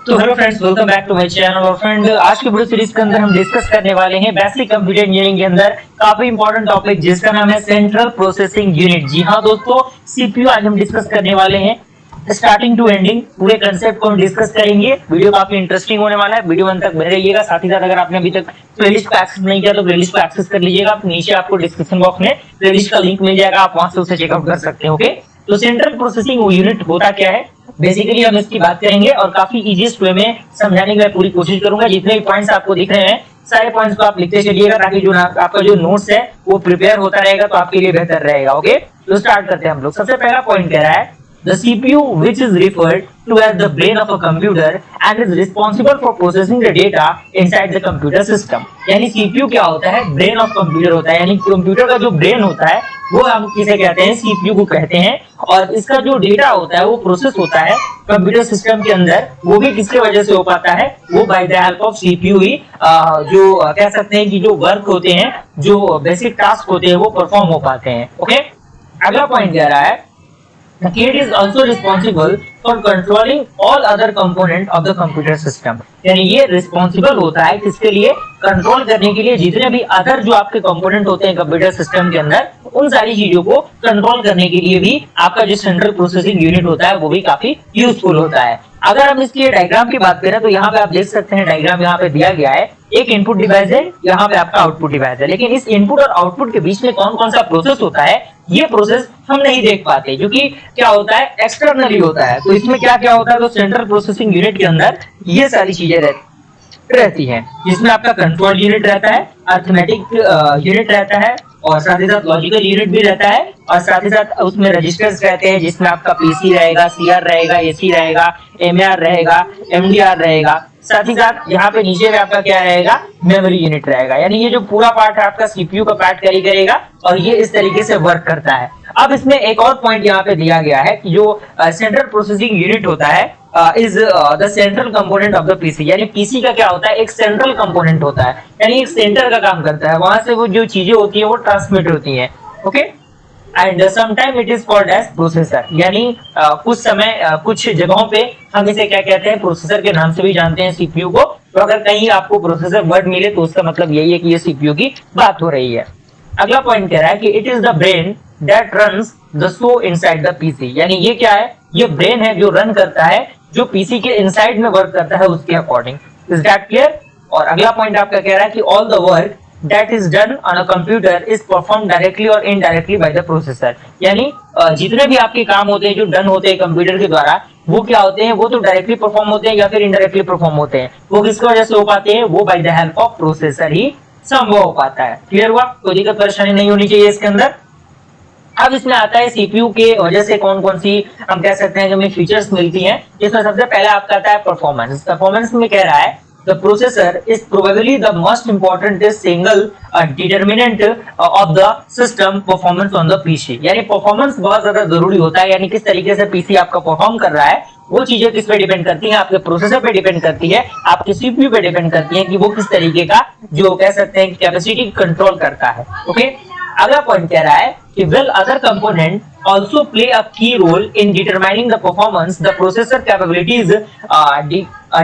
तो hello friends, welcome back to my channel. और friend, आज की वीडियो सीरीज के अंदर हम डिस्कस करने वाले हैं बेसिक कंप्यूटर इंजीनियरिंग के अंदर काफी इंपॉर्टेंट टॉपिक जिसका नाम है सेंट्रल प्रोसेसिंग यूनिट। जी हाँ दोस्तों, सीपीयू आज हम डिस्कस करने वाले हैं स्टार्टिंग टू एंडिंग। पूरे कंसेप्ट को हम डिस्कस करेंगे। वीडियो काफी इंटरेस्टिंग होने वाला है, वीडियो अंत तक बने रहिएगा। साथ ही साथ अगर आपने अभी तक प्लेलिस्ट को एक्सेस नहीं किया तो प्लेलिस्ट को एक्सेस कर लीजिएगा। नीचे आपको डिस्क्रिप्शन बॉक्स में प्लेलिस्ट का लिंक मिल जाएगा, आप वहां से उसे चेकआउट कर सकते हैं। ओके, तो सेंट्रल प्रोसेसिंग यूनिट होता क्या है, बेसिकली हम इसकी बात करेंगे और काफी इजीएस्ट वे में समझाने की मैं पूरी कोशिश करूंगा। जितने भी पॉइंट्स आपको दिख रहे हैं सारे पॉइंट्स को आप लिखते चलिएगा ताकि जो आपका जो नोट्स है वो प्रिपेयर होता रहेगा, तो आपके लिए बेहतर रहेगा। ओके, तो स्टार्ट करते हैं हम लोग। सबसे पहला पॉइंट कह रहा है the CPU, which is referred to as the brain of a computer and is responsible for processing the data inside the computer system। यानी CPU क्या होता है, ब्रेन ऑफ कंप्यूटर होता है। यानी कंप्यूटर का जो ब्रेन होता है वो हम किसे कहते हैं, CPU को कहते हैं। और इसका जो डेटा होता है वो प्रोसेस होता है कंप्यूटर सिस्टम के अंदर। वो भी किसके वजह से हो पाता है, वो by the help of CPU ही जो कह सकते हैं कि जो वर्क होते हैं, जो बेसिक टास्क होते हैं वो परफॉर्म हो पाते हैं। ओके, अगला पॉइंट कह रहा है The kid is also responsible for controlling all other component of the computer system। यानी ये रिस्पॉन्सिबल होता है किसके लिए, कंट्रोल करने के लिए जितने भी अदर जो आपके कंपोनेंट होते हैं कंप्यूटर सिस्टम के अंदर, उन सारी चीजों को कंट्रोल करने के लिए भी आपका जो सेंट्रल प्रोसेसिंग यूनिट होता है वो भी काफी यूजफुल होता है। अगर हम इसके डायग्राम की बात करें तो यहाँ पे आप देख सकते हैं, डायग्राम यहाँ पे दिया गया है। एक इनपुट डिवाइस है, यहाँ पे आपका आउटपुट डिवाइस है। लेकिन इस इनपुट और आउटपुट के बीच में कौन कौन सा प्रोसेस होता है, ये प्रोसेस हम नहीं देख पाते क्योंकि क्या होता है, एक्सटर्नली होता है। तो इसमें क्या क्या होता है, तो सेंट्रल प्रोसेसिंग यूनिट के अंदर ये सारी चीजें रहती हैं, जिसमें आपका कंट्रोल यूनिट रहता है, अरिथमेटिक यूनिट रहता है, और साथ ही साथ लॉजिकल यूनिट भी रहता है, और साथ ही साथ उसमें रजिस्टर्स रहते हैं जिसमें आपका पीसी रहेगा, सीआर रहेगा, एसी रहेगा, एमआर रहेगा, एमडीआर रहेगा। साथ ही साथ यहाँ पे नीचे में आपका क्या रहेगा, मेमोरी यूनिट रहेगा। यानी ये जो पूरा पार्ट है आपका सीपीयू का पार्ट कैरी करेगा और ये इस तरीके से वर्क करता है। अब इसमें एक और पॉइंट यहाँ पे दिया गया है कि जो सेंट्रल प्रोसेसिंग यूनिट होता है is the central component of the PC. यानी पीसी का क्या होता है, एक सेंट्रल कंपोनेंट होता है, यानी एक सेंटर का काम करता है। वहां से वो जो चीजें होती है वो ट्रांसमिट होती हैं। Okay, and sometime it is called as processor. यानी कुछ समय कुछ जगहों पे हम इसे क्या कहते हैं, प्रोसेसर के नाम से भी जानते हैं सीपीयू को। तो अगर कहीं आपको प्रोसेसर वर्ड मिले तो उसका मतलब यही है कि ये सीपीयू की बात हो रही है। अगला पॉइंट कह रहा है कि it is the brain that runs the show inside the PC. यानी ये क्या है, ये ब्रेन है जो रन करता है, जो पीसी के इनसाइड में वर्क करता है उसके अकॉर्डिंग। Is that clear? और अगला पॉइंट आपका कह रहा है कि all the work that is done on a computer is performed directly or indirectly by the processor। यानी जितने भी आपके काम होते हैं जो डन होते हैं कंप्यूटर के द्वारा, वो क्या होते हैं, वो तो डायरेक्टली परफॉर्म होते हैं या फिर इनडायरेक्टली परफॉर्म होते हैं। वो किसकी वजह से हो पाते हैं, वो by the help of processor ही संभव हो पाता है। क्लियर हुआ? कोई दिक्कत परेशानी नहीं होनी चाहिए इसके अंदर। अब इसमें आता है सीपीयू के वजह से कौन कौन सी हम कह सकते हैं जो हमें फीचर्स मिलती हैं। इसमें सबसे पहला आपका आता है परफॉर्मेंस। परफॉर्मेंस में कह रहा है the processor is probably the most important single determinant of the system performance on the PC। यानी परफॉर्मेंस बहुत ज्यादा जरूरी होता है। यानी किस तरीके से पीसी आपका परफॉर्म कर रहा है वो चीजें किस पे डिपेंड करती हैं, आपके प्रोसेसर पे डिपेंड करती है, आपके सीपीयू पे डिपेंड करती है कि वो किस तरीके का जो कह सकते हैं कैपेसिटी कंट्रोल करता है। ओके, अगला पॉइंट कह रहा है कि well other component also play a key role in determining the performance the processor capabilities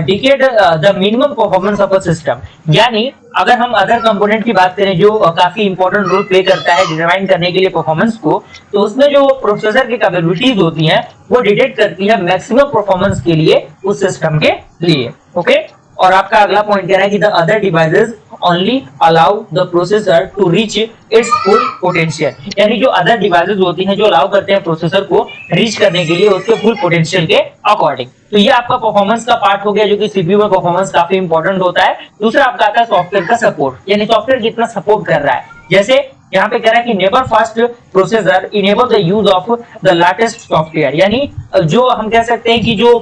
dictate the minimum performance of a system। यानी अगर हम अदर कंपोनेंट की बात करें जो काफी इंपॉर्टेंट रोल प्ले करता है डिटरमाइन करने के लिए परफॉर्मेंस को, तो उसमें जो प्रोसेसर की कैपेबिलिटीज होती हैं वो डिटेक्ट करती है मैक्सिमम परफॉर्मेंस के लिए उस सिस्टम के लिए। ओके, और आपका अगला पॉइंट कह रहा है कि the other devices only allow the processor to reach its full potential. यानी जो अदर डिवाइसेस होती हैं जो अलाउ करते हैं प्रोसेसर को रीच करने के लिए उसके फुल पोटेंशियल के अकॉर्डिंग। तो ये आपका परफॉर्मेंस का पार्ट हो गया जो कि सीपीयू में परफॉर्मेंस काफी इंपॉर्टेंट होता है। दूसरा आपका आता है सॉफ्टवेयर का सपोर्ट, यानी सॉफ्टवेयर कितना सपोर्ट कर रहा है। जैसे यहाँ पे कह रहा है कि never fast processor enable the use of the latest software. यानी जो हम कह सकते हैं कि जो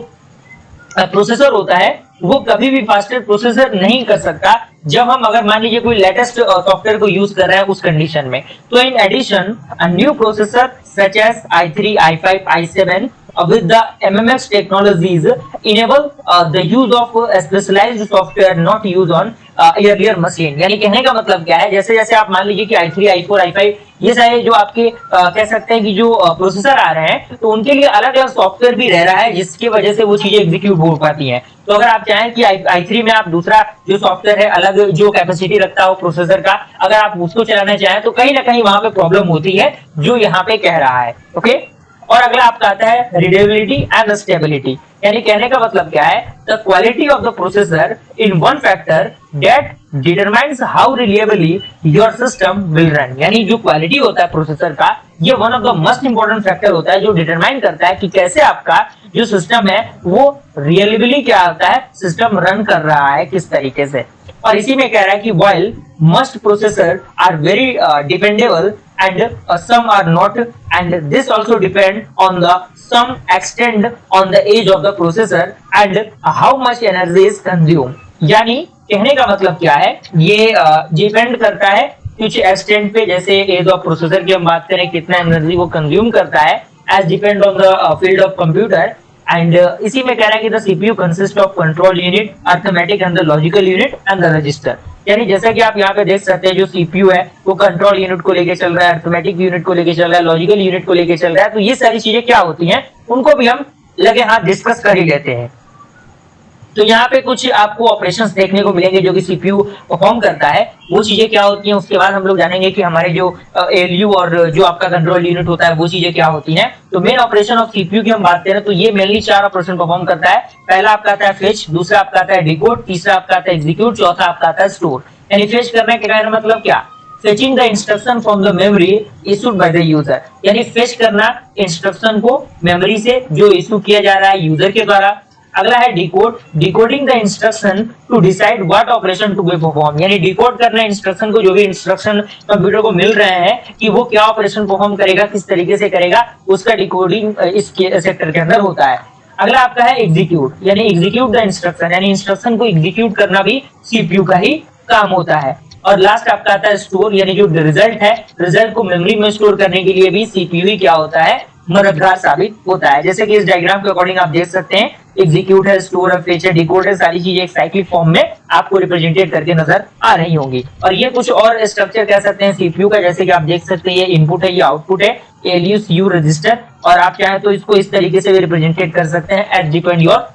प्रोसेसर होता है वो कभी भी फास्टर प्रोसेसर नहीं कर सकता जब हम अगर मान लीजिए कोई लेटेस्ट सॉफ्टवेयर को यूज कर रहे हैं उस कंडीशन में। तो in addition a new processor such as i3, i5, i7 with the MMX technologies enable the use of specialized software not used on earlier machine। यानी कहने का मतलब क्या है, जैसे जैसे आप मान लीजिए कि i3, i4, i5 ये सारे जो आपके कह सकते हैं कि जो प्रोसेसर आ रहे हैं, तो उनके लिए अलग अलग सॉफ्टवेयर भी रह रहा है जिसकी वजह से वो चीजें एग्जीक्यूट हो पाती हैं। तो अगर आप चाहें कि i3 में आप दूसरा जो सॉफ्टवेयर है अलग जो कैपेसिटी रखता हो प्रोसेसर का, अगर आप उसको चलाना चाहें तो कहीं ना कहीं वहां पे प्रॉब्लम होती है जो यहाँ पे कह रहा है। ओके, और अगला आपका आता है रीडेबिलिटी एंड स्टेबिलिटी। यानी कहने का मतलब क्या है, the quality of the processor in one factor that determines how reliably your system will run. यानी जो क्वालिटी होता है प्रोसेसर का, ये one of the most important factor होता है जो डिटरमाइन करता है कि कैसे आपका जो सिस्टम है वो रिलायबली क्या होता है, सिस्टम रन कर रहा है किस तरीके से। और इसी में कह रहा है कि while most processors are very dependable and some are not, and this also depend on the some extent on the age of the processor and how much energy is consumed। यानी कहने का मतलब क्या है, ये डिपेंड करता है कुछ एक्सटेंट पे, जैसे एज ऑफ प्रोसेसर की हम बात करें कितना एनर्जी वो कंज्यूम करता है, as depend on the field of computer. And इसी में कह रहा है कि the CPU consist of control unit, arithmetic and the logical unit and the register. यानी जैसा कि आप यहाँ पे देख सकते हैं जो सीपीयू है वो कंट्रोल यूनिट को लेके चल रहा है, अरिथमेटिक यूनिट को लेके चल रहा है, लॉजिकल यूनिट को लेके चल रहा है। तो ये सारी चीजें क्या होती हैं उनको भी हम लगे हाथ डिस्कस कर ही लेते हैं। तो यहाँ पे कुछ आपको ऑपरेशंस देखने को मिलेंगे जो कि सीपीयू परफॉर्म करता है, वो चीजें क्या होती हैं। उसके बाद हम लोग जानेंगे कि हमारे जो एलयू और जो आपका कंट्रोल यूनिट होता है वो चीजें क्या होती हैं। तो मेन ऑपरेशन ऑफ सीपीयू की हम बात करें तो ये मेनली 4 ऑपरेशन परफॉर्म करता है। पहला आपका आता है फेच, दूसरा आपका आता है डिकोड, तीसरा आपका आता है एग्जीक्यूट, चौथा आपका आता है स्टोर। यानी फेच करने का मतलब क्या, fetching the instruction from the memory issued by the user. यानी फेच करना इंस्ट्रक्शन को मेमोरी से जो इशू किया जा रहा है यूजर के द्वारा। अगला है decode, decoding the instruction to decide what operation to be perform. यानी डिकोड करना इंस्ट्रक्शन को, जो भी इंस्ट्रक्शन कंप्यूटर को मिल रहे हैं कि वो क्या ऑपरेशन परफॉर्म करेगा, किस तरीके से करेगा, उसका डिकोडिंग इस सेक्टर के अंदर होता है। अगला आपका है एग्जीक्यूट, यानी एग्जीक्यूट द इंस्ट्रक्शन, यानी इंस्ट्रक्शन को एग्जीक्यूट करना भी सीपीयू का ही काम होता है। और लास्ट आपका आता है स्टोर, यानी जो रिजल्ट है, रिजल्ट को मेमोरी में स्टोर करने के लिए भी सीपीयू ही क्या होता है, मददगार साबित होता है। जैसे कि इस डायग्राम के अकॉर्डिंग आप देख सकते हैं, एग्जीक्यूट है, स्टोर है, फेच है, डिकोड है, सारी चीजें एक साइक्लिक फॉर्म में आपको रिप्रेजेंटेट करके नजर आ रही होंगी। और ये कुछ और स्ट्रक्चर कह सकते हैं सीपीयू का, जैसे कि आप देख सकते हैं ये इनपुट है, ये आउटपुट है, एलयू सीयू रजिस्टर। और आप चाहे तो इसको इस तरीके से भी रिप्रेजेंटेट कर सकते हैं as depend your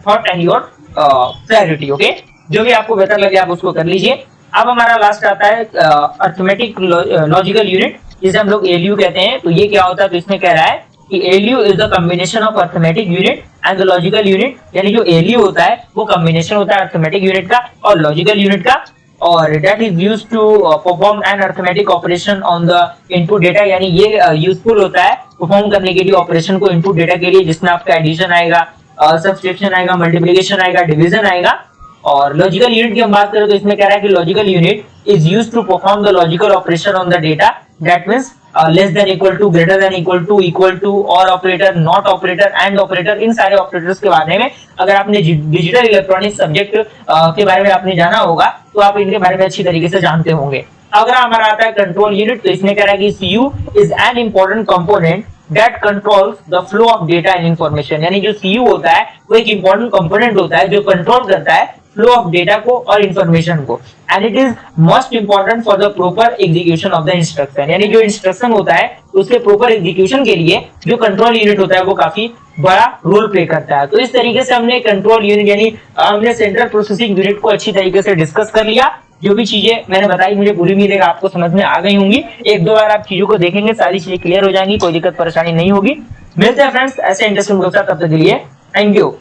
thought and your priority. Okay, जो भी आपको बेहतर लगे आप उसको कर लीजिए। अब हमारा लास्ट आता है अरिथमेटिक लॉजिकल यूनिट, जिसे हम लोग एलयू कहते हैं। तो ये क्या होता है, तो इसमें कह रहा है कि ALU is the combination of arithmetic unit and the logical unit. यानी जो एलयू होता है वो कॉम्बिनेशन होता है अरिथमेटिक यूनिट का और लॉजिकल यूनिट का, और that is used to perform an arithmetic operation on the input data. यानी ये यूजफुल होता है परफॉर्म करने के लिए ऑपरेशन को इनपुट डेटा के लिए, जिसमें आपका एडिशन आएगा, सब्सट्रैक्शन आएगा, मल्टीप्लिकेशन आएगा, डिवीजन आएगा। और लॉजिकल यूनिट की हम बात करें तो इसमें कह रहा है कि logical unit is used to perform the logical operation on the data, that means less than equal to, greater than equal to, और operator, not operator, and operator. इन सारे ऑपरेटर्स के बारे में अगर आपने डिजिटल इलेक्ट्रॉनिक्स सब्जेक्ट के बारे में आपने जाना होगा तो आप इनके बारे में अच्छी तरीके से जानते होंगे। अगर हमारा आता है कंट्रोल यूनिट, तो इसमें कह रहा है कि CU is an important component that controls the flow of data and information। यानी जो सीयू होता है वो एक इंपॉर्टेंट कंपोनेंट होता है जो कंट्रोल करता है फ्लो ऑफ डेटा को और इंफॉर्मेशन को, and it is most important for the proper execution of the instruction. यानी जो इंस्ट्रक्शन होता है उसके प्रॉपर एग्जीक्यूशन के लिए जो कंट्रोल यूनिट होता है वो काफी बड़ा रोल प्ले करता है। तो इस तरीके से हमने कंट्रोल यूनिट यानी हमने सेंट्रल प्रोसेसिंग यूनिट को अच्छी तरीके से डिस्कस कर लिया। जो भी चीजें मैंने बताई मुझे पूरी उम्मीद है आपको समझ में आ गई होंगी। एक दो बार आप चीजों को देखेंगे सारी चीजें क्लियर हो जाएंगी, कोई दिक्कत परेशानी नहीं होगी। मिलते हैं फ्रेंड्स ऐसे इंटरेस्टिंग वीडियो के साथ, तब तक के लिए थैंक यू।